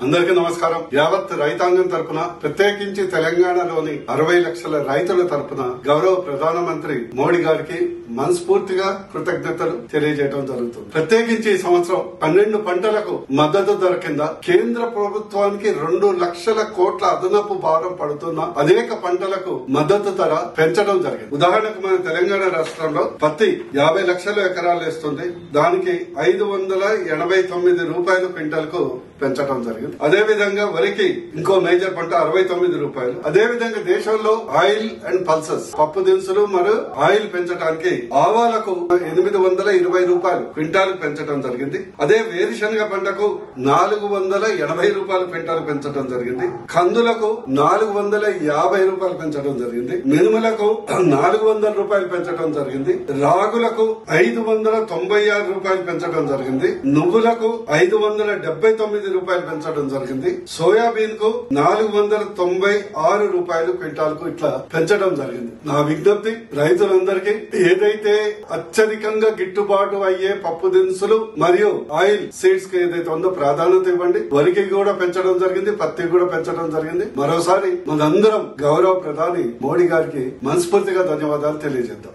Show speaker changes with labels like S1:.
S1: అందరికీ నమస్కారం. యావత్ రైతాంగం తరపున ప్రత్యేకించి తెలంగాణలోని 60 లక్షల రైతుల తరపున గౌరవ ప్రధానమంత్రి మోడీ గారికి మనస్ఫూర్తిగా కృతజ్ఞతలు తెలియజేయడం జరుగుతుంది. ప్రత్యేకించి ఈ సంవత్సరం 12 పంటలకు మద్దతు ధర కింద కేంద్ర ప్రభుత్వానికి 2 లక్షల కోట్ల అదనపు భారం పడుతున్న అనేక పంటలకు మద్దతు ధర పెంచడం జరిగింది. ఉదాహరణకు మన తెలంగాణ రాష్ట్రంలో పత్తి 50 లక్షల ఎకరాలు వేస్తుంది. దానికి 589 రూపాయల క్వింటాల్కు పెంచడం జరిగింది. అదే విధంగా వరికి ఇంకో మేజర్ పంట 69 రూపాయలు. అదే విధంగా దేశంలో ఆయిల్ అండ్ పల్సెస్ పప్పు దినుసులు మరియు ఆయిల్ పెంచడానికి ఆవాలకు 820 రూపాయలు క్వింటాల్ పెంచడం జరిగింది. అదే వేరుశనగ పంటకు 480 రూపాయలు క్వింటాల్ పెంచడం జరిగింది. కందులకు 450 రూపాయలు పెంచడం జరిగింది. మినుములకు 400 రూపాయలు పెంచడం జరిగింది. రాగులకు 596 రూపాయలు పెంచడం జరిగింది. నువ్వులకు 579 రూపాయలు పెంచడం జరిగింది. సోయాబీన్ కు 496 రూపాయలు క్వింటాల్ కు ఇట్లా పెంచడం జరిగింది. నా విజ్ఞప్తి రైతులందరికీ ఏదైతే అత్యధికంగా గిట్టుబాటు అయ్యే పప్పు దినుసులు మరియు ఆయిల్ సీడ్స్ కి ఏదైతే ఉందో ప్రాధాన్యత ఇవ్వండి. వరికి కూడా పెంచడం జరిగింది, పత్తి కూడా పెంచడం జరిగింది. మరోసారి మనందరం గౌరవ ప్రధాని మోడీ గారికి మనస్ఫూర్తిగా ధన్యవాదాలు తెలియజేద్దాం.